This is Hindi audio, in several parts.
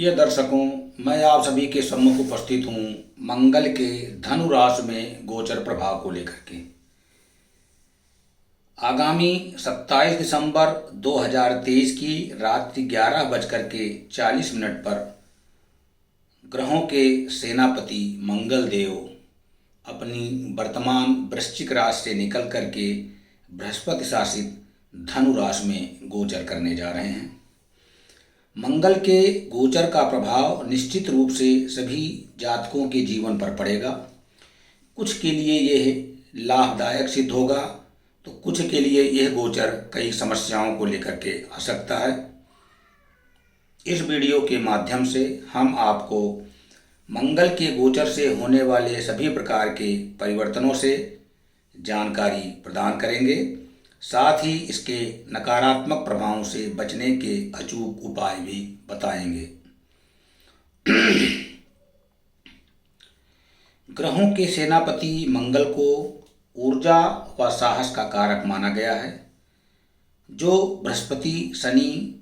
प्रिय दर्शकों, मैं आप सभी के सम्मुख उपस्थित हूँ मंगल के धनु राशि में गोचर प्रभाव को लेकर के। आगामी 27 दिसंबर 2023 की रात्रि 11:40 पर ग्रहों के सेनापति मंगल देव अपनी वर्तमान वृश्चिक राशि से निकल करके बृहस्पति शासित धनु राशि में गोचर करने जा रहे हैं। मंगल के गोचर का प्रभाव निश्चित रूप से सभी जातकों के जीवन पर पड़ेगा। कुछ के लिए यह लाभदायक सिद्ध होगा तो कुछ के लिए यह गोचर कई समस्याओं को लेकर के आ सकता है। इस वीडियो के माध्यम से हम आपको मंगल के गोचर से होने वाले सभी प्रकार के परिवर्तनों से जानकारी प्रदान करेंगे, साथ ही इसके नकारात्मक प्रभावों से बचने के अचूक उपाय भी बताएंगे। ग्रहों के सेनापति मंगल को ऊर्जा व साहस का कारक माना गया है, जो बृहस्पति, शनि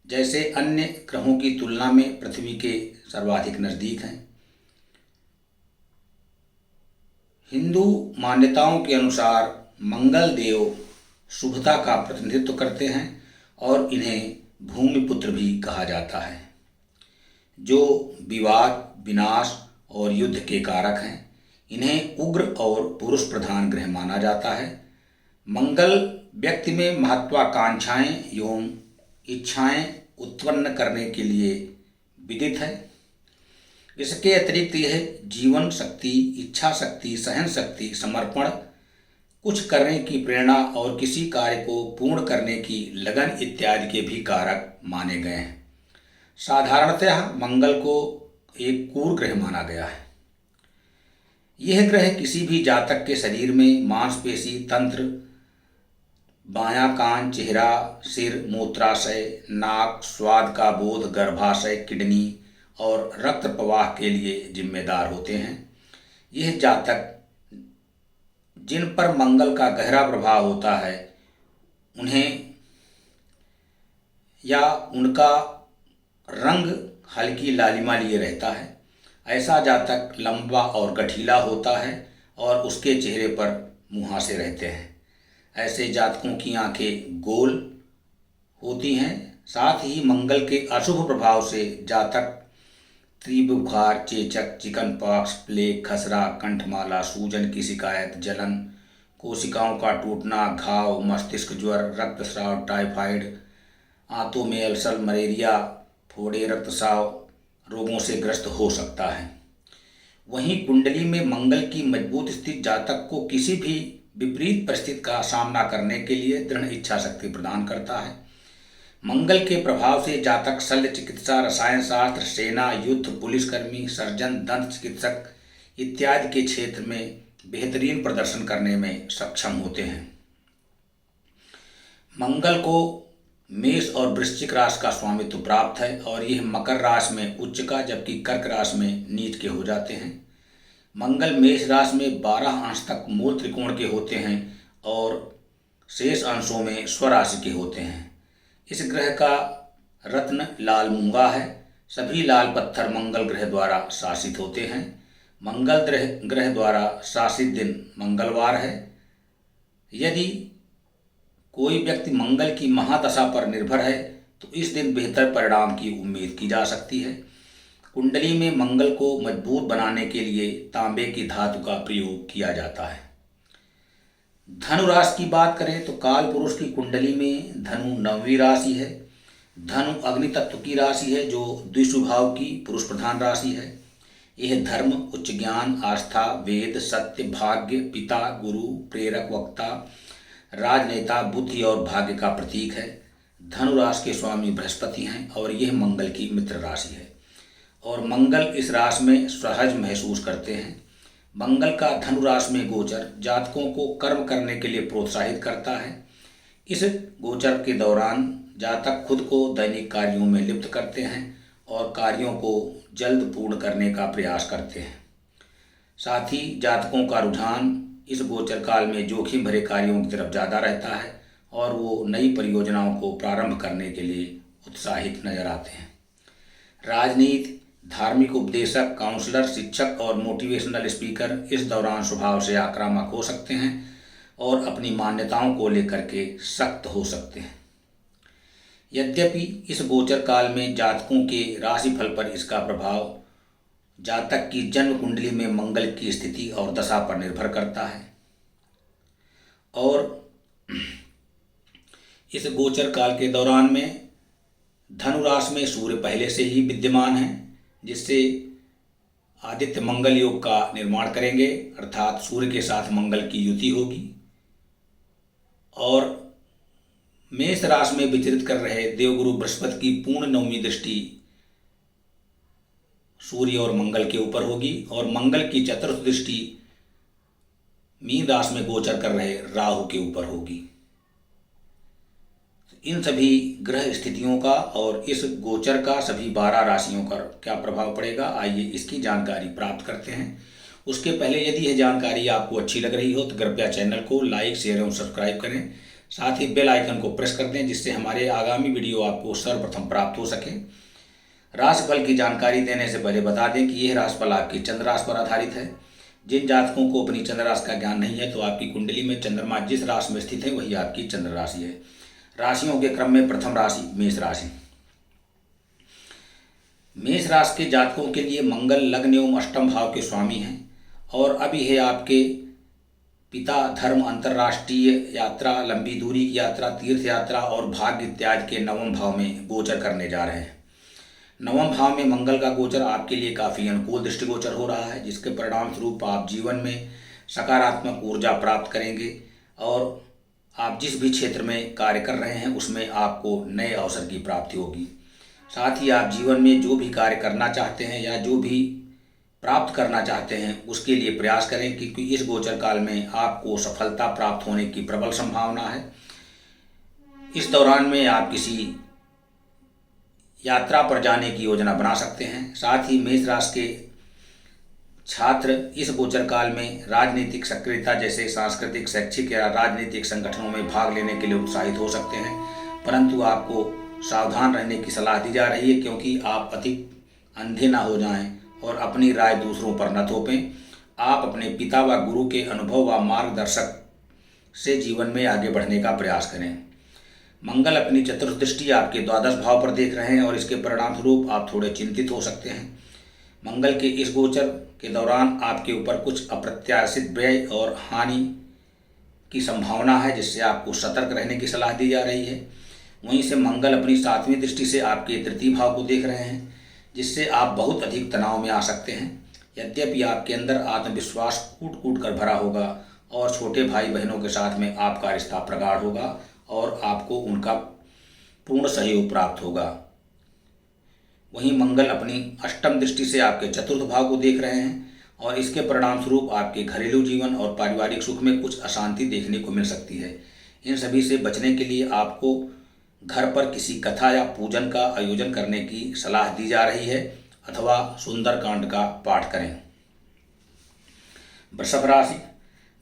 जैसे अन्य ग्रहों की तुलना में पृथ्वी के सर्वाधिक नज़दीक हैं। हिंदू मान्यताओं के अनुसार मंगल देव शुभता का प्रतिनिधित्व करते हैं और इन्हें भूमिपुत्र भी कहा जाता है, जो विवाद, विनाश और युद्ध के कारक हैं। इन्हें उग्र और पुरुष प्रधान ग्रह माना जाता है। मंगल व्यक्ति में महत्वाकांक्षाएं एवं इच्छाएं उत्पन्न करने के लिए विदित है। इसके अतिरिक्त यह जीवन शक्ति, इच्छा शक्ति, सहन शक्ति, समर्पण, कुछ करने की प्रेरणा और किसी कार्य को पूर्ण करने की लगन इत्यादि के भी कारक माने गए हैं। साधारणतः मंगल को एक क्रूर ग्रह माना गया है। यह ग्रह किसी भी जातक के शरीर में मांसपेशी तंत्र, बायां कान, चेहरा, सिर, मूत्राशय, नाक, स्वाद का बोध, गर्भाशय, किडनी और रक्त प्रवाह के लिए जिम्मेदार होते हैं। यह जातक जिन पर मंगल का गहरा प्रभाव होता है उन्हें या उनका रंग हल्की लालिमा लिए रहता है। ऐसा जातक लंबा और गठीला होता है और उसके चेहरे पर मुहासे रहते हैं। ऐसे जातकों की आंखें गोल होती हैं। साथ ही मंगल के अशुभ प्रभाव से जातक तीव्र बुखार, चेचक, चिकन पॉक्स, प्लेग, खसरा, कंठमाला, सूजन की शिकायत, जलन, कोशिकाओं का टूटना, घाव, मस्तिष्क ज्वर, रक्तस्राव, टाइफाइड, आंतों में अल्सर, मलेरिया, फोड़े, रक्तस्राव रोगों से ग्रस्त हो सकता है। वहीं कुंडली में मंगल की मजबूत स्थिति जातक को किसी भी विपरीत परिस्थिति का सामना करने के लिए दृढ़ इच्छा शक्ति प्रदान करता है। मंगल के प्रभाव से जातक शल्य चिकित्सा, रसायन शास्त्र, सेना, युद्ध, पुलिसकर्मी, सर्जन, दंत चिकित्सक इत्यादि के क्षेत्र में बेहतरीन प्रदर्शन करने में सक्षम होते हैं। मंगल को मेष और वृश्चिक राशि का स्वामित्व प्राप्त है और यह मकर राशि में उच्च का, जबकि कर्क राशि में नीच के हो जाते हैं। मंगल मेष राशि में 12 अंश तक मूल त्रिकोण के होते हैं और शेष अंशों में स्वराशि के होते हैं। इस ग्रह का रत्न लाल मूंगा है। सभी लाल पत्थर मंगल ग्रह द्वारा शासित होते हैं। मंगल ग्रह द्वारा शासित दिन मंगलवार है। यदि कोई व्यक्ति मंगल की महादशा पर निर्भर है तो इस दिन बेहतर परिणाम की उम्मीद की जा सकती है। कुंडली में मंगल को मजबूत बनाने के लिए तांबे की धातु का प्रयोग किया जाता है। धनु राशि की बात करें तो काल पुरुष की कुंडली में धनु 9वीं राशि है। धनु अग्नि तत्व की राशि है, जो द्विस्वभाव की पुरुष प्रधान राशि है। यह धर्म, उच्च ज्ञान, आस्था, वेद, सत्य, भाग्य, पिता, गुरु, प्रेरक, वक्ता, राजनेता, बुद्धि और भाग्य का प्रतीक है। धनु राशि के स्वामी बृहस्पति हैं और यह मंगल की मित्र राशि है और मंगल इस राशि में सहज महसूस करते हैं। मंगल का धनु राशि में गोचर जातकों को कर्म करने के लिए प्रोत्साहित करता है। इस गोचर के दौरान जातक खुद को दैनिक कार्यों में लिप्त करते हैं और कार्यों को जल्द पूर्ण करने का प्रयास करते हैं। साथ ही जातकों का रुझान इस गोचर काल में जोखिम भरे कार्यों की तरफ ज़्यादा रहता है और वो नई परियोजनाओं को प्रारंभ करने के लिए उत्साहित नजर आते हैं। राजनीति, धार्मिक उपदेशक, काउंसलर, शिक्षक और मोटिवेशनल स्पीकर इस दौरान स्वभाव से आक्रामक हो सकते हैं और अपनी मान्यताओं को लेकर के सख्त हो सकते हैं। यद्यपि इस गोचर काल में जातकों के राशिफल पर इसका प्रभाव जातक की जन्म कुंडली में मंगल की स्थिति और दशा पर निर्भर करता है और इस गोचर काल के दौरान में धनु राशि में सूर्य पहले से ही विद्यमान है, जिससे आदित्य मंगल योग का निर्माण करेंगे, अर्थात सूर्य के साथ मंगल की युति होगी। और मेष राशि में विचरित कर रहे देवगुरु बृहस्पति की पूर्ण नवमी दृष्टि सूर्य और मंगल के ऊपर होगी और मंगल की चतुर्थ दृष्टि मीन राशि में गोचर कर रहे राहु के ऊपर होगी। इन सभी ग्रह स्थितियों का और इस गोचर का सभी 12 राशियों पर क्या प्रभाव पड़ेगा, आइए इसकी जानकारी प्राप्त करते हैं। उसके पहले यदि यह जानकारी आपको अच्छी लग रही हो तो कृपया चैनल को लाइक, शेयर एवं सब्सक्राइब करें। साथ ही बेल आइकन को प्रेस कर दें, जिससे हमारे आगामी वीडियो आपको सर्वप्रथम प्राप्त हो सके। राशिफल की जानकारी देने से पहले बता दें कि यह राशिफल आपकी चंद्र राशि पर आधारित है। जिन जातकों को अपनी चंद्र राशि का ज्ञान नहीं है तो आपकी कुंडली में चंद्रमा जिस राशि में स्थित है वही आपकी चंद्र राशि है। राशियों के क्रम में प्रथम राशि मेष राशि। मेष राशि के जातकों के लिए मंगल लग्न एवं अष्टम भाव के स्वामी हैं और अब यह आपके पिता, धर्म, अंतर्राष्ट्रीय यात्रा, लंबी दूरी की यात्रा, तीर्थ यात्रा और भाग्य इत्यादि के नवम भाव में गोचर करने जा रहे हैं। नवम भाव में मंगल का गोचर आपके लिए काफ़ी अनुकूल दृष्टिगोचर हो रहा है, जिसके परिणाम स्वरूप आप जीवन में सकारात्मक ऊर्जा प्राप्त करेंगे और आप जिस भी क्षेत्र में कार्य कर रहे हैं उसमें आपको नए अवसर की प्राप्ति होगी। साथ ही आप जीवन में जो भी कार्य करना चाहते हैं या जो भी प्राप्त करना चाहते हैं उसके लिए प्रयास करें, क्योंकि इस गोचर काल में आपको सफलता प्राप्त होने की प्रबल संभावना है। इस दौरान में आप किसी यात्रा पर जाने की योजना बना सकते हैं। साथ ही मेष राशि के छात्र इस गोचर काल में राजनीतिक सक्रियता जैसे सांस्कृतिक, शैक्षिक या राजनीतिक संगठनों में भाग लेने के लिए उत्साहित हो सकते हैं, परंतु आपको सावधान रहने की सलाह दी जा रही है, क्योंकि आप अधिक अंधे ना हो जाएं और अपनी राय दूसरों पर न थोपें। आप अपने पिता व गुरु के अनुभव व मार्गदर्शक से जीवन में आगे बढ़ने का प्रयास करें। मंगल अपनी चतुर्थ दृष्टि आपके द्वादश भाव पर देख रहे हैं और इसके परिणाम स्वरूप आप थोड़े चिंतित हो सकते हैं। मंगल के इस गोचर के दौरान आपके ऊपर कुछ अप्रत्याशित व्यय और हानि की संभावना है, जिससे आपको सतर्क रहने की सलाह दी जा रही है। वहीं से मंगल अपनी 7वीं दृष्टि से आपके तृतीय भाव को देख रहे हैं, जिससे आप बहुत अधिक तनाव में आ सकते हैं। यद्यपि आपके अंदर आत्मविश्वास कूट कूट कर भरा होगा और छोटे भाई बहनों के साथ में आपका रिश्ता प्रगाढ़ होगा और आपको उनका पूर्ण सहयोग प्राप्त होगा। वहीं मंगल अपनी अष्टम दृष्टि से आपके चतुर्थ भाव को देख रहे हैं और इसके परिणाम स्वरूप आपके घरेलू जीवन और पारिवारिक सुख में कुछ अशांति देखने को मिल सकती है। इन सभी से बचने के लिए आपको घर पर किसी कथा या पूजन का आयोजन करने की सलाह दी जा रही है अथवा सुंदरकांड का पाठ करें। वृषभ राशि।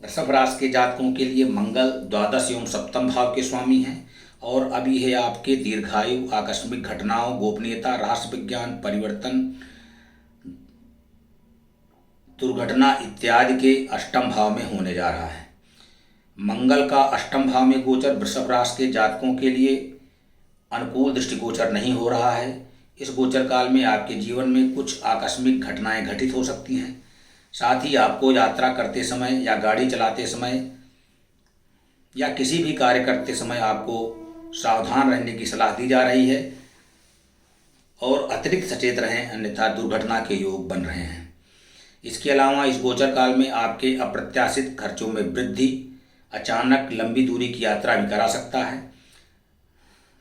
वृषभ राशि के जातकों के लिए मंगल द्वादश एवं सप्तम भाव के स्वामी हैं और अब यह आपके दीर्घायु, आकस्मिक घटनाओं, गोपनीयता, राष्ट्र विज्ञान, परिवर्तन, दुर्घटना इत्यादि के अष्टम भाव में होने जा रहा है। मंगल का अष्टम भाव में गोचर वृषभ राशि के जातकों के लिए अनुकूल दृष्टिगोचर नहीं हो रहा है। इस गोचर काल में आपके जीवन में कुछ आकस्मिक घटनाएं घटित हो सकती हैं। साथ ही आपको यात्रा करते समय या गाड़ी चलाते समय या किसी भी कार्य करते समय आपको सावधान रहने की सलाह दी जा रही है और अतिरिक्त सचेत रहें, अन्यथा दुर्घटना के योग बन रहे हैं। इसके अलावा इस गोचर काल में आपके अप्रत्याशित खर्चों में वृद्धि अचानक लंबी दूरी की यात्रा भी करा सकता है।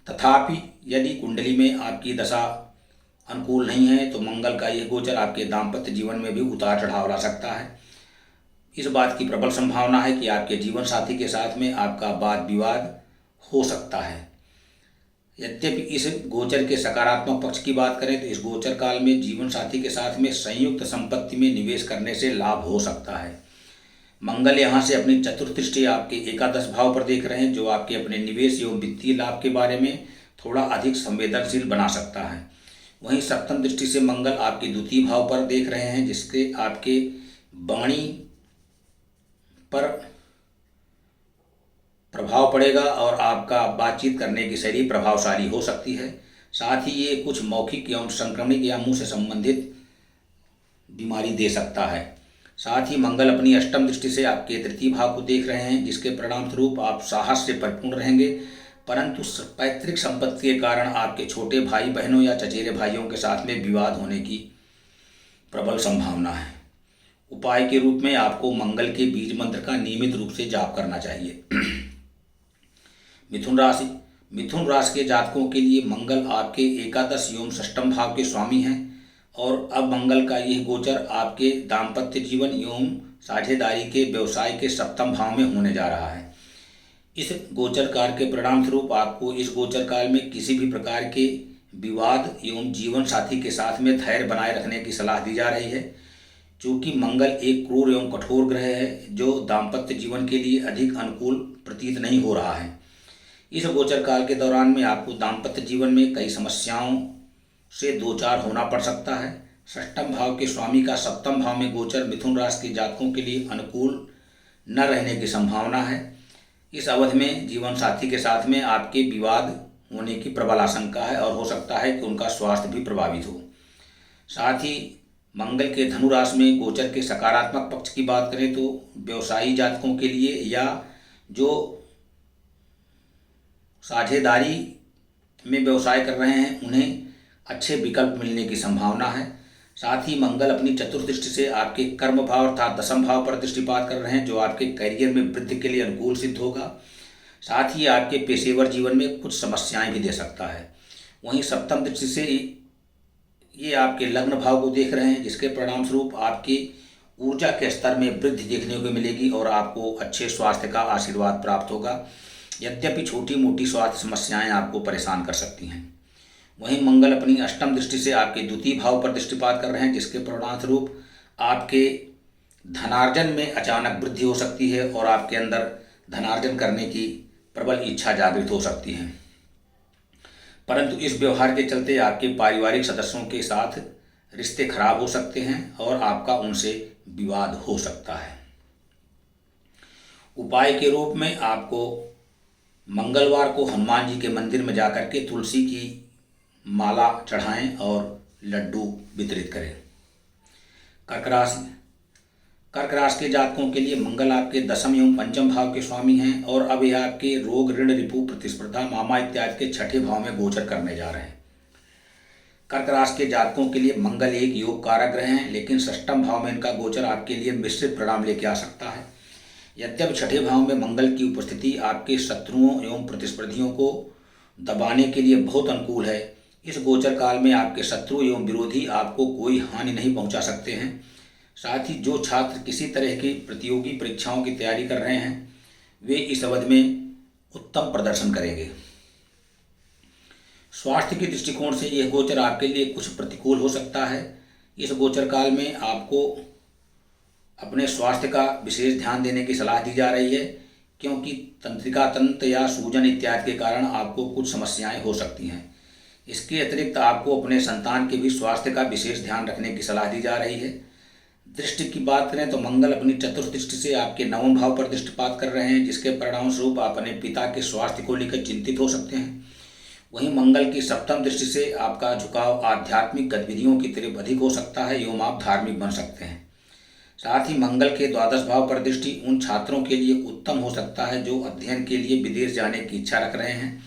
तथापि यदि कुंडली में आपकी दशा अनुकूल नहीं है तो मंगल का यह गोचर आपके दाम्पत्य जीवन में भी उतार चढ़ाव ला सकता है। इस बात की प्रबल संभावना है कि आपके जीवन साथी के साथ में आपका वाद विवाद हो सकता है। यद्यपि इस गोचर के सकारात्मक पक्ष की बात करें तो इस गोचर काल में जीवन साथी के साथ में संयुक्त संपत्ति में निवेश करने से लाभ हो सकता है। मंगल यहाँ से अपनी चतुर्थ दृष्टि आपके एकादश भाव पर देख रहे हैं, जो आपके अपने निवेश एवं वित्तीय लाभ के बारे में थोड़ा अधिक संवेदनशील बना सकता है। वहीं सप्तम दृष्टि से मंगल आपके द्वितीय भाव पर देख रहे हैं, जिसके आपके वाणी पर प्रभाव पड़ेगा और आपका बातचीत करने की शैली प्रभावशाली हो सकती है। साथ ही ये कुछ मौखिक एवं संक्रमणिक या मुंह से संबंधित बीमारी दे सकता है। साथ ही मंगल अपनी अष्टम दृष्टि से आपके तृतीय भाव को देख रहे हैं, जिसके परिणाम स्वरूप आप साहस से परिपूर्ण रहेंगे, परंतु पैतृक संपत्ति के कारण आपके छोटे भाई बहनों या चचेरे भाइयों के साथ में विवाद होने की प्रबल संभावना है। उपाय के रूप में आपको मंगल के बीज मंत्र का नियमित रूप से जाप करना चाहिए। मिथुन राशि के जातकों के लिए मंगल आपके एकादश एवं षष्ठम भाव के स्वामी हैं और अब मंगल का यह गोचर आपके दाम्पत्य जीवन एवं साझेदारी के व्यवसाय के सप्तम भाव में होने जा रहा है। इस गोचर काल के परिणाम स्वरूप आपको इस गोचर काल में किसी भी प्रकार के विवाद एवं जीवन साथी के साथ में धैर्य बनाए रखने की सलाह दी जा रही है। चूँकि मंगल एक क्रूर एवं कठोर ग्रह है जो दाम्पत्य जीवन के लिए अधिक अनुकूल प्रतीत नहीं हो रहा है। इस गोचर काल के दौरान में आपको दाम्पत्य जीवन में कई समस्याओं से दो चार होना पड़ सकता है। षष्ठम भाव के स्वामी का सप्तम भाव में गोचर मिथुन राशि के जातकों के लिए अनुकूल न रहने की संभावना है। इस अवधि में जीवन साथी के साथ में आपके विवाद होने की प्रबल आशंका है और हो सकता है कि उनका स्वास्थ्य भी प्रभावित हो। साथ ही मंगल के धनु राशि में गोचर के सकारात्मक पक्ष की बात करें तो व्यवसायी जातकों के लिए या जो साझेदारी में व्यवसाय कर रहे हैं उन्हें अच्छे विकल्प मिलने की संभावना है। साथ ही मंगल अपनी चतुर्थ दृष्टि से आपके कर्म भाव अर्थात दशम भाव पर दृष्टिपात कर रहे हैं, जो आपके करियर में वृद्धि के लिए अनुकूल सिद्ध होगा। साथ ही आपके पेशेवर जीवन में कुछ समस्याएं भी दे सकता है। वहीं सप्तम दृष्टि से ये आपके लग्न भाव को देख रहे हैं, जिसके परिणाम स्वरूप आपकी ऊर्जा के स्तर में वृद्धि देखने को मिलेगी और आपको अच्छे स्वास्थ्य का आशीर्वाद प्राप्त होगा। यद्यपि छोटी मोटी स्वास्थ्य समस्याएं आपको परेशान कर सकती हैं। वहीं मंगल अपनी अष्टम दृष्टि से आपके द्वितीय भाव पर दृष्टिपात कर रहे हैं, जिसके परिणाम स्वरूप आपके धनार्जन में अचानक वृद्धि हो सकती है और आपके अंदर धनार्जन करने की प्रबल इच्छा जागृत हो सकती है। परंतु इस व्यवहार के चलते आपके पारिवारिक सदस्यों के साथ रिश्ते खराब हो सकते हैं और आपका उनसे विवाद हो सकता है। उपाय के रूप में आपको मंगलवार को हनुमान जी के मंदिर में जाकर के तुलसी की माला चढ़ाएं और लड्डू वितरित करें। कर्क राशि के जातकों के लिए मंगल आपके दशम एवं पंचम भाव के स्वामी हैं और अब यह आपके रोग, ऋण, रिपु, प्रतिस्पर्धा, मामा इत्यादि के छठे भाव में गोचर करने जा रहे हैं। कर्क राशि के जातकों के लिए मंगल एक योग कारक ग्रह हैं, लेकिन षष्ठम भाव में इनका गोचर आपके लिए मिश्रित परिणाम लेके आ सकता है। यद्यपि छठे भाव में मंगल की उपस्थिति आपके शत्रुओं एवं प्रतिस्पर्धियों को दबाने के लिए बहुत अनुकूल है। इस गोचर काल में आपके शत्रु एवं विरोधी आपको कोई हानि नहीं पहुंचा सकते हैं। साथ ही जो छात्र किसी तरह की प्रतियोगी परीक्षाओं की तैयारी कर रहे हैं वे इस अवधि में उत्तम प्रदर्शन करेंगे। स्वास्थ्य के दृष्टिकोण से यह गोचर आपके लिए कुछ प्रतिकूल हो सकता है। इस गोचर काल में आपको अपने स्वास्थ्य का विशेष ध्यान देने की सलाह दी जा रही है, क्योंकि तंत्रिका तंत्र या सूजन इत्यादि के कारण आपको कुछ समस्याएं हो सकती हैं। इसके अतिरिक्त आपको अपने संतान के भी स्वास्थ्य का विशेष ध्यान रखने की सलाह दी जा रही है। दृष्टि की बात करें तो मंगल अपनी चतुर्थ दृष्टि से आपके नवम भाव पर दृष्टिपात कर रहे हैं, जिसके परिणाम स्वरूप आप अपने पिता के स्वास्थ्य को लेकर चिंतित हो सकते हैं। वहीं मंगल की सप्तम दृष्टि से आपका झुकाव आध्यात्मिक गतिविधियों की तरफ अधिक हो सकता है एवं आप धार्मिक बन सकते हैं। साथ ही मंगल के द्वादश भाव पर दृष्टि उन छात्रों के लिए उत्तम हो सकता है जो अध्ययन के लिए विदेश जाने की इच्छा रख रहे हैं।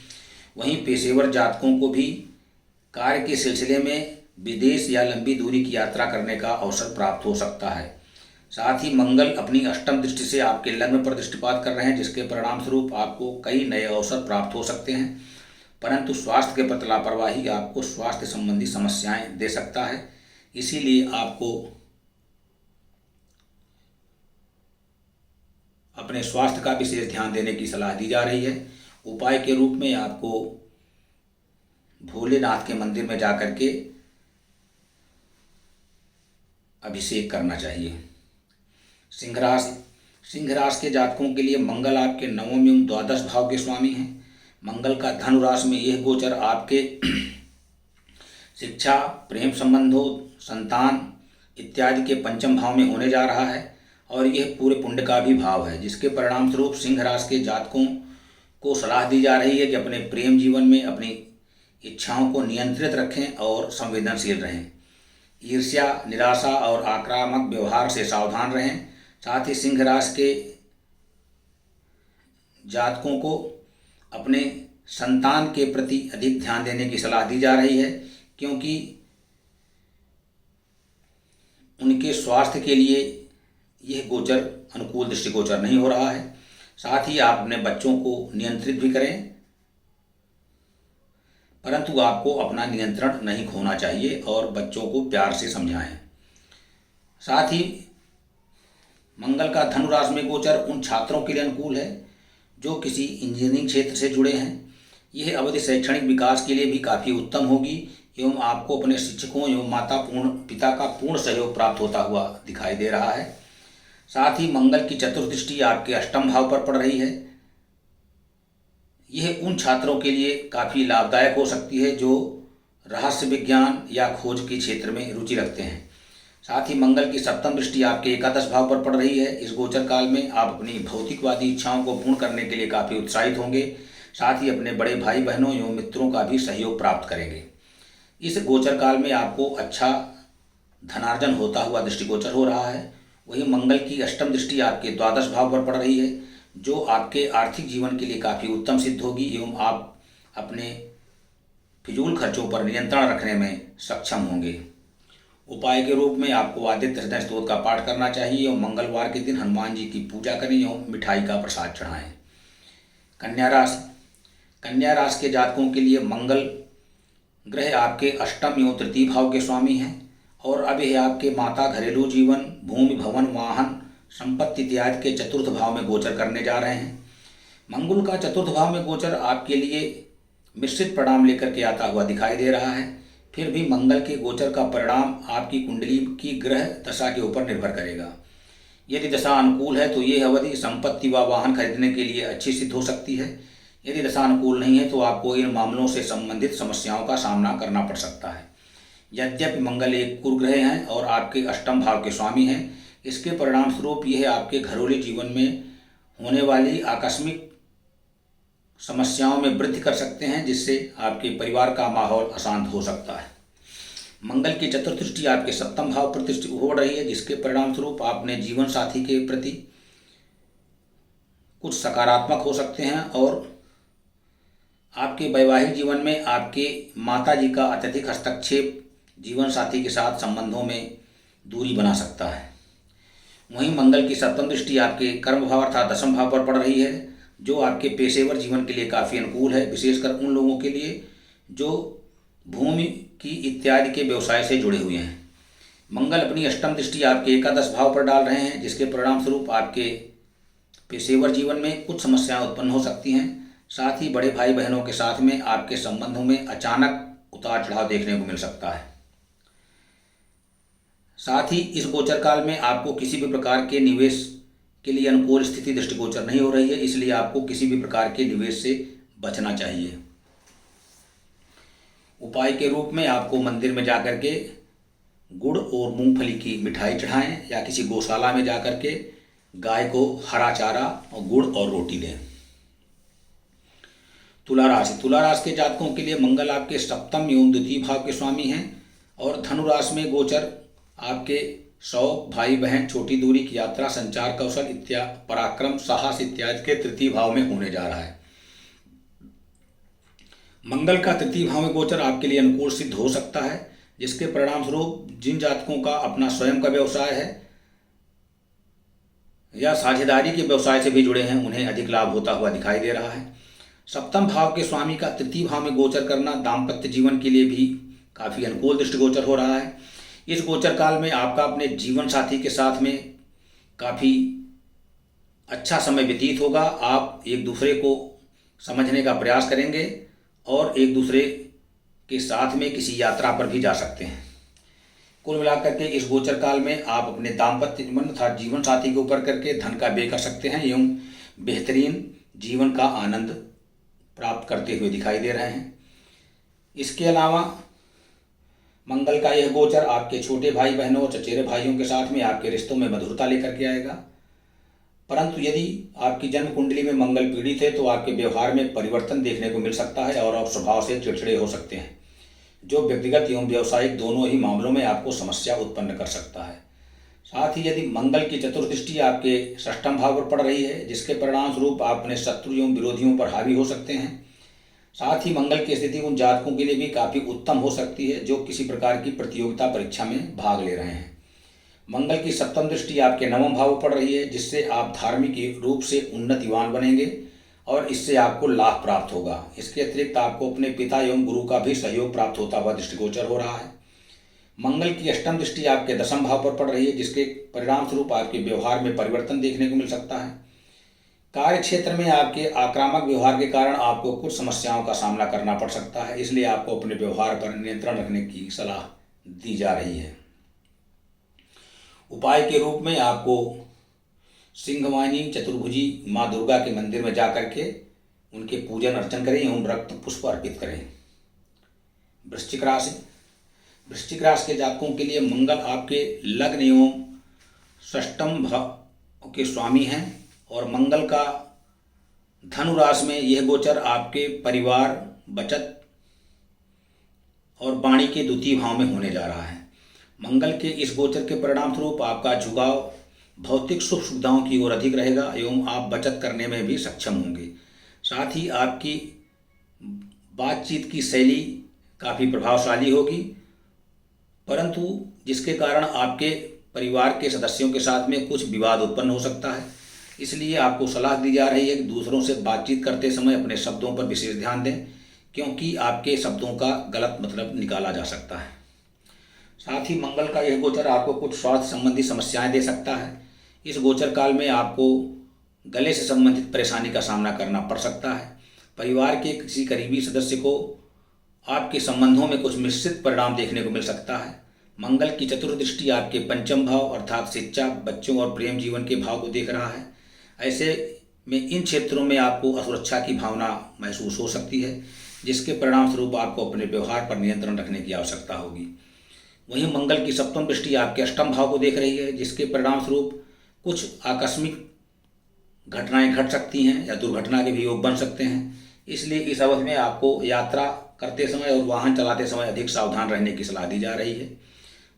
वहीं पेशेवर जातकों को भी कार्य के सिलसिले में विदेश या लंबी दूरी की यात्रा करने का अवसर प्राप्त हो सकता है। साथ ही मंगल अपनी अष्टम दृष्टि से आपके लग्न पर दृष्टिपात कर रहे हैं, जिसके परिणाम स्वरूप आपको कई नए अवसर प्राप्त हो सकते हैं। परंतु स्वास्थ्य के प्रति लापरवाही आपको स्वास्थ्य संबंधी समस्याएं दे सकता है, इसीलिए आपको अपने स्वास्थ्य का विशेष ध्यान देने की सलाह दी जा रही है। उपाय के रूप में आपको भोलेनाथ के मंदिर में जाकर के अभिषेक करना चाहिए। सिंह राशि के जातकों के लिए मंगल आपके नवम एवं द्वादश भाव के स्वामी हैं। मंगल का धनु राशि में यह गोचर आपके शिक्षा, प्रेम संबंधों, संतान इत्यादि के पंचम भाव में होने जा रहा है और यह पूरे पुण्य का भी भाव है, जिसके परिणाम स्वरूप सिंह राशि के जातकों को सलाह दी जा रही है कि अपने प्रेम जीवन में अपनी इच्छाओं को नियंत्रित रखें और संवेदनशील रहें। ईर्ष्या, निराशा और आक्रामक व्यवहार से सावधान रहें। साथ ही सिंह राशि के जातकों को अपने संतान के प्रति अधिक ध्यान देने की सलाह दी जा रही है, क्योंकि उनके स्वास्थ्य के लिए यह गोचर अनुकूल दृष्टिगोचर नहीं हो रहा है। साथ ही आप अपने बच्चों को नियंत्रित भी करें, परंतु आपको अपना नियंत्रण नहीं खोना चाहिए और बच्चों को प्यार से समझाएं। साथ ही मंगल का धनु राशि में गोचर उन छात्रों के लिए अनुकूल है जो किसी इंजीनियरिंग क्षेत्र से जुड़े हैं। यह अवधि शैक्षणिक विकास के लिए भी काफ़ी उत्तम होगी एवं आपको अपने शिक्षकों एवं पिता का पूर्ण सहयोग प्राप्त होता हुआ दिखाई दे रहा है। साथ ही मंगल की चतुर्दृष्टि आपके अष्टम भाव पर पड़ रही है। यह उन छात्रों के लिए काफ़ी लाभदायक हो सकती है जो रहस्य विज्ञान या खोज के क्षेत्र में रुचि रखते हैं। साथ ही मंगल की सप्तम दृष्टि आपके एकादश भाव पर पड़ रही है। इस गोचर काल में आप अपनी भौतिकवादी इच्छाओं को पूर्ण करने के लिए काफ़ी उत्साहित होंगे। साथ ही अपने बड़े भाई बहनों एवं मित्रों का भी सहयोग प्राप्त करेंगे। इस गोचर काल में आपको अच्छा धनार्जन होता हुआ दृष्टिगोचर हो रहा है। वहीं मंगल की अष्टम दृष्टि आपके द्वादश भाव पर पड़ रही है, जो आपके आर्थिक जीवन के लिए काफ़ी उत्तम सिद्ध होगी एवं आप अपने फिजूल खर्चों पर नियंत्रण रखने में सक्षम होंगे। उपाय के रूप में आपको आदित्य हृदय स्तोत्र का पाठ करना चाहिए एवं मंगलवार के दिन हनुमान जी की पूजा करें एवं मिठाई का प्रसाद चढ़ाएं। कन्या राशि के जातकों के लिए मंगल ग्रह आपके अष्टम एवं तृतीय भाव के स्वामी हैं और अब यह आपके माता, घरेलू जीवन, भूमि, भवन, वाहन, संपत्ति इत्यादि के चतुर्थ भाव में गोचर करने जा रहे हैं। मंगल का चतुर्थ भाव में गोचर आपके लिए मिश्रित परिणाम लेकर के आता हुआ दिखाई दे रहा है। फिर भी मंगल के गोचर का परिणाम आपकी कुंडली की ग्रह दशा के ऊपर निर्भर करेगा। यदि दशा अनुकूल है तो यह अवधि संपत्ति व वाहन खरीदने के लिए अच्छी सिद्ध हो सकती है। यदि दशा अनुकूल नहीं है तो आपको इन मामलों से संबंधित समस्याओं का सामना करना पड़ सकता है। यद्यपि मंगल एक कुरग्रह हैं और आपके अष्टम भाव के स्वामी हैं, इसके परिणाम स्वरूप यह आपके घरेलू जीवन में होने वाली आकस्मिक समस्याओं में वृद्धि कर सकते हैं, जिससे आपके परिवार का माहौल अशांत हो सकता है। मंगल की चतुर्दृष्टि आपके सप्तम भाव पर दृष्टि हो रही है, जिसके परिणाम स्वरूप आप अपने जीवन साथी के प्रति कुछ सकारात्मक हो सकते हैं और आपके वैवाहिक जीवन में आपके माता जी का अत्यधिक हस्तक्षेप जीवन साथी के साथ संबंधों में दूरी बना सकता है। वहीं मंगल की सप्तम दृष्टि आपके कर्म भाव अर्थात दशम भाव पर पड़ रही है, जो आपके पेशेवर जीवन के लिए काफ़ी अनुकूल है, विशेषकर उन लोगों के लिए जो भूमि की इत्यादि के व्यवसाय से जुड़े हुए हैं। मंगल अपनी अष्टम दृष्टि आपके एकादश भाव पर डाल रहे हैं, जिसके परिणाम स्वरूप आपके पेशेवर जीवन में कुछ समस्याएं उत्पन्न हो सकती हैं। साथ ही बड़े भाई बहनों के साथ में आपके संबंधों में अचानक उतार चढ़ाव देखने को मिल सकता है। साथ ही इस गोचर काल में आपको किसी भी प्रकार के निवेश के लिए अनुकूल स्थिति दृष्टिगोचर नहीं हो रही है, इसलिए आपको किसी भी प्रकार के निवेश से बचना चाहिए। उपाय के रूप में आपको मंदिर में जाकर के गुड़ और मूंगफली की मिठाई चढ़ाएं या किसी गौशाला में जाकर के गाय को हरा चारा और गुड़ और रोटी दें। तुला राशि के जातकों के लिए मंगल आपके सप्तम एवं द्वितीय भाव के स्वामी हैं और धनु राशि में गोचर आपके शौक, भाई बहन, छोटी दूरी की यात्रा, संचार कौशल इत्यादि, पराक्रम, साहस इत्यादि के तृतीय भाव में होने जा रहा है। मंगल का तृतीय भाव में गोचर आपके लिए अनुकूल सिद्ध हो सकता है, जिसके परिणाम स्वरूप जिन जातकों का अपना स्वयं का व्यवसाय है या साझेदारी के व्यवसाय से भी जुड़े हैं, उन्हें अधिक लाभ होता हुआ दिखाई दे रहा है। सप्तम भाव के स्वामी का तृतीय भाव में गोचर करना दाम्पत्य जीवन के लिए भी काफ़ी अनुकूल दृष्टिगोचर हो रहा है। इस गोचर काल में आपका अपने जीवन साथी के साथ में काफ़ी अच्छा समय व्यतीत होगा। आप एक दूसरे को समझने का प्रयास करेंगे और एक दूसरे के साथ में किसी यात्रा पर भी जा सकते हैं। कुल मिलाकर के इस गोचर काल में आप अपने दाम्पत्य जीवन अर्थात जीवन साथी के ऊपर करके धन का व्यय कर सकते हैं एवं बेहतरीन जीवन का आनंद प्राप्त करते हुए दिखाई दे रहे हैं। इसके अलावा मंगल का यह गोचर आपके छोटे भाई बहनों और चचेरे भाइयों के साथ में आपके रिश्तों में मधुरता लेकर के आएगा। परंतु यदि आपकी जन्म कुंडली में मंगल पीड़ित है तो आपके व्यवहार में परिवर्तन देखने को मिल सकता है और आप स्वभाव से चिड़चिड़े हो सकते हैं, जो व्यक्तिगत एवं व्यावसायिक दोनों ही मामलों में आपको समस्या उत्पन्न कर सकता है। साथ ही यदि मंगल की चतुर्दृष्टि आपके षष्ठम भाव पर पड़ रही है, जिसके परिणाम स्वरूप आप अपने शत्रु एवं विरोधियों पर हावी हो सकते हैं। साथ ही मंगल की स्थिति उन जातकों के लिए भी काफ़ी उत्तम हो सकती है जो किसी प्रकार की प्रतियोगिता परीक्षा में भाग ले रहे हैं। मंगल की सप्तम दृष्टि आपके नवम भाव पड़ रही है, जिससे आप धार्मिक रूप से उन्नतिवान बनेंगे और इससे आपको लाभ प्राप्त होगा। इसके अतिरिक्त आपको अपने पिता एवं गुरु का भी सहयोग प्राप्त होता हुआ दृष्टिगोचर हो रहा है। मंगल की अष्टम दृष्टि आपके दसम भाव पर पड़ रही है, जिसके परिणाम स्वरूप आपके व्यवहार में परिवर्तन देखने को मिल सकता है। कार्य क्षेत्र में आपके आक्रामक व्यवहार के कारण आपको कुछ समस्याओं का सामना करना पड़ सकता है, इसलिए आपको अपने व्यवहार पर नियंत्रण रखने की सलाह दी जा रही है। उपाय के रूप में आपको सिंहवाहिनी चतुर्भुजी माँ दुर्गा के मंदिर में जाकर के उनके पूजन अर्चन करें एवं रक्त पुष्प अर्पित करें। वृश्चिक राशि के जातकों के लिए मंगल आपके लग्न एवं षष्ठम भाव के स्वामी हैं और मंगल का धनु राशि में यह गोचर आपके परिवार, बचत और वाणी के द्वितीय भाव में होने जा रहा है। मंगल के इस गोचर के परिणाम स्वरूप आपका झुकाव भौतिक सुख सुविधाओं की ओर अधिक रहेगा एवं आप बचत करने में भी सक्षम होंगे। साथ ही आपकी बातचीत की शैली काफ़ी प्रभावशाली होगी, परंतु जिसके कारण आपके परिवार के सदस्यों के साथ में कुछ विवाद उत्पन्न हो सकता है। इसलिए आपको सलाह दी जा रही है कि दूसरों से बातचीत करते समय अपने शब्दों पर विशेष ध्यान दें, क्योंकि आपके शब्दों का गलत मतलब निकाला जा सकता है। साथ ही मंगल का यह गोचर आपको कुछ स्वास्थ्य संबंधी समस्याएं दे सकता है। इस गोचर काल में आपको गले से संबंधित परेशानी का सामना करना पड़ सकता है। परिवार के किसी करीबी सदस्य को आपके संबंधों में कुछ मिश्रित परिणाम देखने को मिल सकता है। मंगल की चतुर्दृष्टि आपके पंचम भाव अर्थात शिक्षा, बच्चों और प्रेम जीवन के भाव को देख रहा है। ऐसे में इन क्षेत्रों में आपको असुरक्षा की भावना महसूस हो सकती है, जिसके परिणाम स्वरूप आपको अपने व्यवहार पर नियंत्रण रखने की आवश्यकता होगी। वहीं मंगल की सप्तम दृष्टि आपके अष्टम भाव को देख रही है, जिसके परिणाम स्वरूप कुछ आकस्मिक घटनाएं घट सकती हैं या दुर्घटना के भी योग बन सकते हैं। इसलिए इस अवधि में आपको यात्रा करते समय और वाहन चलाते समय अधिक सावधान रहने की सलाह दी जा रही है।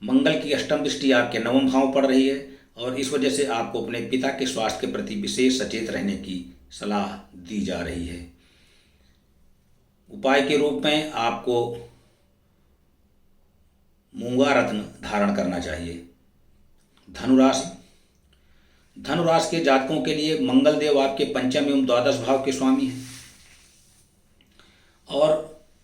मंगल की अष्टम दृष्टि आपके नवम भाव पड़ रही है और इस वजह से आपको अपने पिता के स्वास्थ्य के प्रति विशेष सचेत रहने की सलाह दी जा रही है। उपाय के रूप में आपको मूंगा रत्न धारण करना चाहिए। धनुराशि के जातकों के लिए मंगल देव आपके पंचम एवं द्वादश भाव के स्वामी हैं और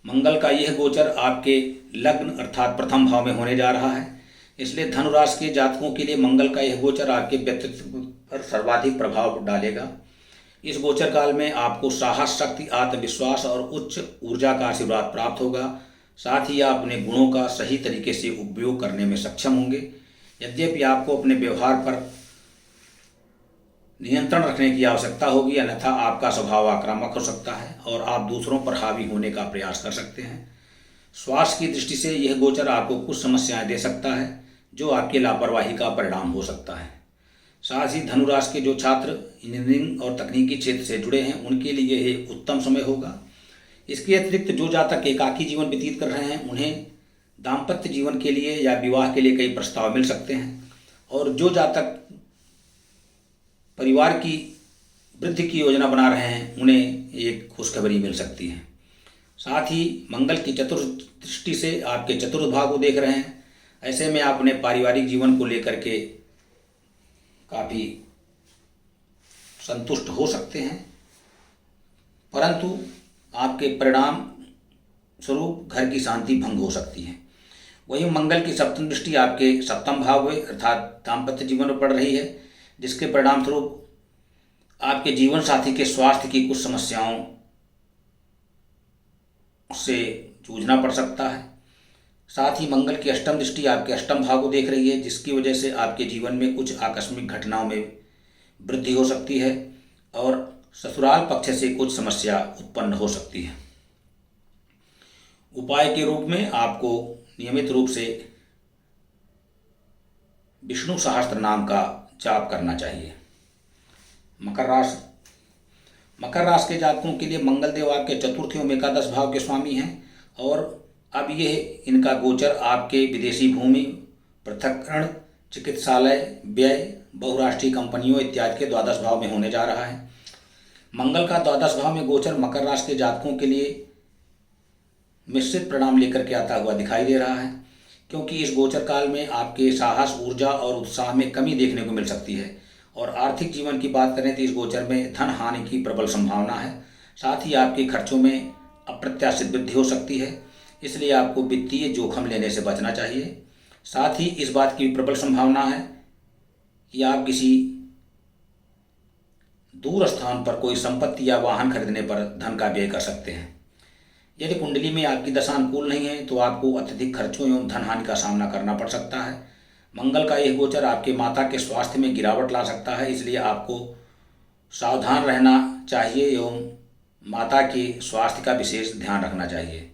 मंगल का यह गोचर आपके लग्न अर्थात प्रथम भाव में होने जा रहा है। इसलिए धनुराशि के जातकों के लिए मंगल का यह गोचर आपके व्यक्तित्व पर सर्वाधिक प्रभाव डालेगा। इस गोचर काल में आपको साहस, शक्ति, आत्मविश्वास और उच्च ऊर्जा का आशीर्वाद प्राप्त होगा। साथ ही आप अपने गुणों का सही तरीके से उपयोग करने में सक्षम होंगे। यद्यपि आपको अपने व्यवहार पर नियंत्रण रखने की आवश्यकता होगी, अन्यथा आपका स्वभाव आक्रामक हो सकता है और आप दूसरों पर हावी होने का प्रयास कर सकते हैं। स्वास्थ्य की दृष्टि से यह गोचर आपको कुछ समस्याएं दे सकता है, जो आपकी लापरवाही का परिणाम हो सकता है। साथ ही धनुराशि के जो छात्र इंजीनियरिंग और तकनीकी क्षेत्र से जुड़े हैं, उनके लिए यह उत्तम समय होगा। इसके अतिरिक्त जो जातक एकाकी जीवन व्यतीत कर रहे हैं, उन्हें दाम्पत्य जीवन के लिए या विवाह के लिए कई प्रस्ताव मिल सकते हैं और जो जातक परिवार की वृद्धि की योजना बना रहे हैं, उन्हें एक खुशखबरी मिल सकती है। साथ ही मंगल की चतुर्थ दृष्टि से आपके चतुर्थ भाव को देख रहे हैं। ऐसे में आप अपने पारिवारिक जीवन को लेकर के काफ़ी संतुष्ट हो सकते हैं, परंतु आपके परिणाम स्वरूप घर की शांति भंग हो सकती है। वहीं मंगल की सप्तम दृष्टि आपके सप्तम भाव में अर्थात दाम्पत्य जीवन में पड़ रही है, जिसके परिणाम स्वरूप आपके जीवन साथी के स्वास्थ्य की कुछ समस्याओं से जूझना पड़ सकता है। साथ ही मंगल की अष्टम दृष्टि आपके अष्टम भाव को देख रही है, जिसकी वजह से आपके जीवन में कुछ आकस्मिक घटनाओं में वृद्धि हो सकती है और ससुराल पक्ष से कुछ समस्या उत्पन्न हो सकती है। उपाय के रूप में आपको नियमित रूप से विष्णु सहस्त्र नाम का जाप करना चाहिए। मकर राशि। मकर राशि के जातकों के लिए मंगल देव आपके चतुर्थ एवं एकादश भाव के स्वामी हैं और अब ये इनका गोचर आपके विदेशी भूमि, पृथक्करण, चिकित्सालय, व्यय, बहुराष्ट्रीय कंपनियों इत्यादि के द्वादश भाव में होने जा रहा है। मंगल का द्वादश भाव में गोचर मकर राशि के जातकों के लिए मिश्रित परिणाम लेकर के आता हुआ दिखाई दे रहा है, क्योंकि इस गोचर काल में आपके साहस, ऊर्जा और उत्साह में कमी देखने को मिल सकती है। और आर्थिक जीवन की बात करें तो इस गोचर में धन हानि की प्रबल संभावना है। साथ ही आपके खर्चों में अप्रत्याशित वृद्धि हो सकती है, इसलिए आपको वित्तीय जोखिम लेने से बचना चाहिए। साथ ही इस बात की प्रबल संभावना है कि आप किसी दूर स्थान पर कोई संपत्ति या वाहन खरीदने पर धन का व्यय कर सकते हैं। यदि कुंडली में आपकी दशा अनुकूल नहीं है तो आपको अत्यधिक खर्चों एवं धन हानि का सामना करना पड़ सकता है। मंगल का यह गोचर आपके माता के स्वास्थ्य में गिरावट ला सकता है, इसलिए आपको सावधान रहना चाहिए एवं माता के स्वास्थ्य का विशेष ध्यान रखना चाहिए।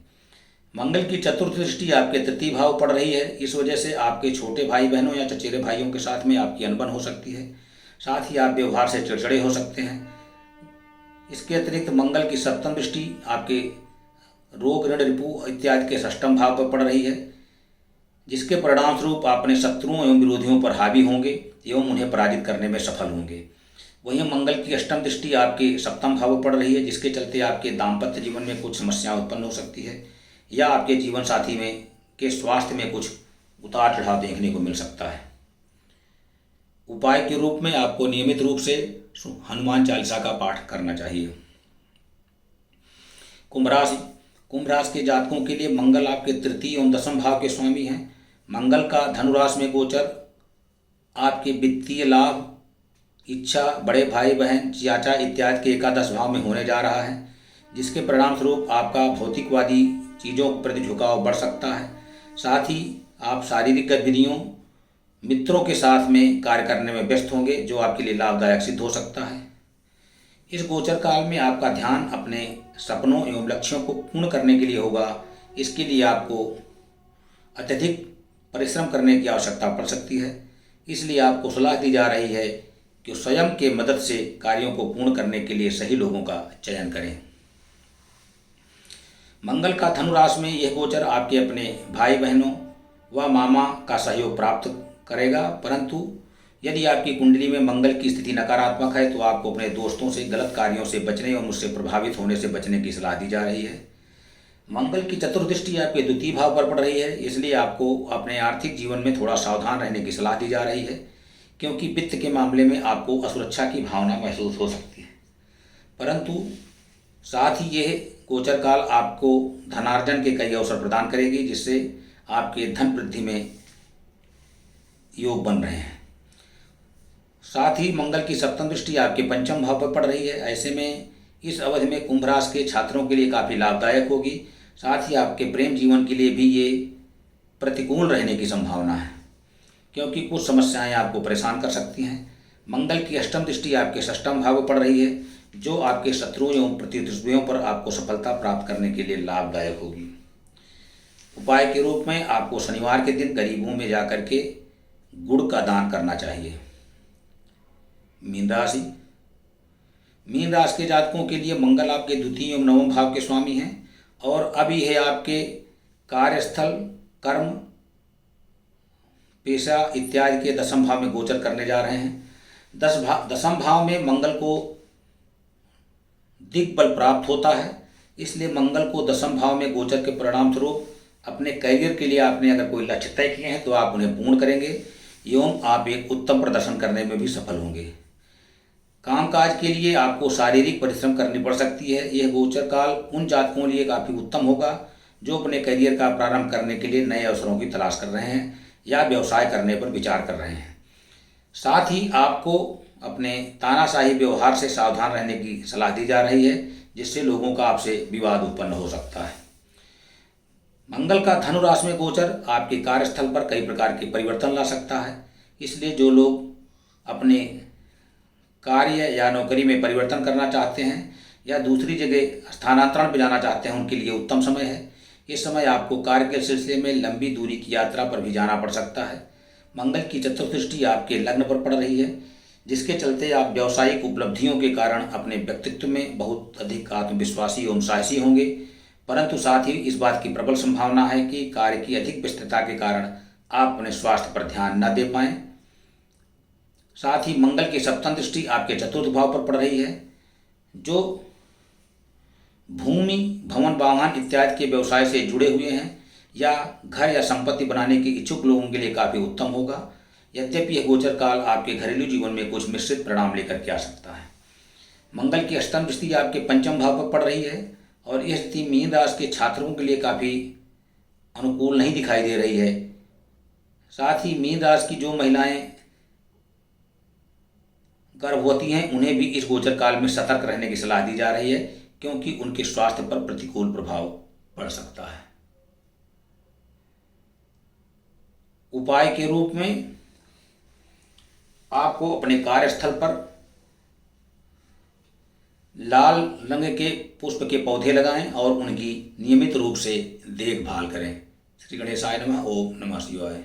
मंगल की चतुर्थ दृष्टि आपके तृतीय भाव पड़ रही है, इस वजह से आपके छोटे भाई बहनों या चचेरे भाइयों के साथ में आपकी अनबन हो सकती है। साथ ही आप व्यवहार से चिड़चिड़े हो सकते हैं। इसके अतिरिक्त मंगल की सप्तम दृष्टि आपके रोग, ऋण, रिपु इत्यादि के षष्ठम भाव पर पड़ रही है, जिसके परिणाम स्वरूप आप अपने शत्रुओं एवं विरोधियों पर हावी होंगे एवं उन्हें पराजित करने में सफल होंगे। वहीं मंगल की अष्टम दृष्टि आपके सप्तम भाव पर पड़ रही है, जिसके चलते आपके दाम्पत्य जीवन में कुछ समस्याएं उत्पन्न हो सकती है या आपके जीवन साथी में के स्वास्थ्य में कुछ उतार चढ़ाव देखने को मिल सकता है। उपाय के रूप में आपको नियमित रूप से हनुमान चालीसा का पाठ करना चाहिए। कुंभ राशि। कुंभ राशि के जातकों के लिए मंगल आपके तृतीय एवं दसम भाव के स्वामी हैं। मंगल का धनुराशि में गोचर आपके वित्तीय लाभ, इच्छा, बड़े भाई बहन, चाचा इत्यादि के एकादश भाव में होने जा रहा है, जिसके परिणाम स्वरूप आपका भौतिकवादी चीज़ों के प्रति झुकाव बढ़ सकता है। साथ ही आप शारीरिक गतिविधियों, मित्रों के साथ में कार्य करने में व्यस्त होंगे, जो आपके लिए लाभदायक सिद्ध हो सकता है। इस गोचर काल में आपका ध्यान अपने सपनों एवं लक्ष्यों को पूर्ण करने के लिए होगा। इसके लिए आपको अत्यधिक परिश्रम करने की आवश्यकता पड़ सकती है, इसलिए आपको सलाह दी जा रही है कि स्वयं के मदद से कार्यों को पूर्ण करने के लिए सही लोगों का चयन करें। मंगल का धनु राशि में यह गोचर आपके अपने भाई बहनों व मामा का सहयोग प्राप्त करेगा, परंतु यदि आपकी कुंडली में मंगल की स्थिति नकारात्मक है तो आपको अपने दोस्तों से, गलत कार्यों से बचने और उससे प्रभावित होने से बचने की सलाह दी जा रही है। मंगल की चतुर्दृष्टि आपके द्वितीय भाव पर पड़ रही है, इसलिए आपको अपने आर्थिक जीवन में थोड़ा सावधान रहने की सलाह दी जा रही है, क्योंकि वित्त के मामले में आपको असुरक्षा की भावना महसूस हो सकती है। परंतु साथ ही यह गोचर काल आपको धनार्जन के कई अवसर प्रदान करेगी, जिससे आपके धन वृद्धि में योग बन रहे हैं। साथ ही मंगल की सप्तम दृष्टि आपके पंचम भाव पर पड़ रही है। ऐसे में इस अवधि में कुंभ राशि के छात्रों के लिए काफ़ी लाभदायक होगी। साथ ही आपके प्रेम जीवन के लिए भी ये प्रतिकूल रहने की संभावना है, क्योंकि कुछ समस्याएं आपको परेशान कर सकती हैं। मंगल की अष्टम दृष्टि आपके षष्ठम भाव पर पड़ रही है, जो आपके शत्रुओं एवं प्रतिद्वंद्वियों पर आपको सफलता प्राप्त करने के लिए लाभदायक होगी। उपाय के रूप में आपको शनिवार के दिन गरीबों में जाकर के गुड़ का दान करना चाहिए। मीन राशि। मीन राशि के जातकों के लिए मंगल आपके द्वितीय एवं नवम भाव के स्वामी हैं और अभी है आपके कार्यस्थल, कर्म, पेशा इत्यादि के दसम भाव में गोचर करने जा रहे हैं। दसम भाव में मंगल को दिग्बल प्राप्त होता है, इसलिए मंगल को दसम भाव में गोचर के परिणाम स्वरूप अपने करियर के लिए आपने अगर कोई लक्ष्य तय किए हैं तो आप उन्हें पूर्ण करेंगे एवं आप एक उत्तम प्रदर्शन करने में भी सफल होंगे। कामकाज के लिए आपको शारीरिक परिश्रम करनी पड़ सकती है। यह गोचर काल उन जातकों के लिए काफ़ी उत्तम होगा जो अपने करियर का प्रारंभ करने के लिए नए अवसरों की तलाश कर रहे हैं या व्यवसाय करने पर विचार कर रहे हैं। साथ ही आपको अपने तानाशाही व्यवहार से सावधान रहने की सलाह दी जा रही है, जिससे लोगों का आपसे विवाद उत्पन्न हो सकता है। मंगल का धनु राशि में गोचर आपके कार्यस्थल पर कई प्रकार के परिवर्तन ला सकता है, इसलिए जो लोग अपने कार्य या नौकरी में परिवर्तन करना चाहते हैं या दूसरी जगह स्थानांतरण पर जाना चाहते हैं, उनके लिए उत्तम समय है, इस समय आपको कार्य के सिलसिले में लंबी दूरी की यात्रा पर भी जाना पड़ सकता है। मंगल की चतुर्थ दृष्टि आपके लग्न पर पड़ रही है, जिसके चलते आप व्यावसायिक उपलब्धियों के कारण अपने व्यक्तित्व में बहुत अधिक आत्मविश्वासी एवं साहसी होंगे, परंतु साथ ही इस बात की प्रबल संभावना है कि कार्य की अधिक व्यस्तता के कारण आप अपने स्वास्थ्य पर ध्यान न दे पाएं। साथ ही मंगल की सप्तम दृष्टि आपके चतुर्थ भाव पर पड़ रही है, जो भूमि, भवन, वाहन इत्यादि के व्यवसाय से जुड़े हुए हैं या घर या संपत्ति बनाने के इच्छुक लोगों के लिए काफ़ी उत्तम होगा। यद्यपि यह गोचर काल आपके घरेलू जीवन में कुछ मिश्रित परिणाम लेकर के आ सकता है। मंगल की अष्टम दृष्टि आपके पंचम भाव पर पड़ रही है और यह स्थिति मीन राशि के छात्रों के लिए काफ़ी अनुकूल नहीं दिखाई दे रही है। साथ ही मीन राशि की जो महिलाएं गर्भवती हैं उन्हें भी इस गोचर काल में सतर्क रहने की सलाह दी जा रही है, क्योंकि उनके स्वास्थ्य पर प्रतिकूल प्रभाव पड़ सकता है। उपाय के रूप में आपको अपने कार्यस्थल पर लाल रंग के पुष्प के पौधे लगाएं और उनकी नियमित रूप से देखभाल करें। श्री गणेशाय नमः। ओम नमः शिवाय।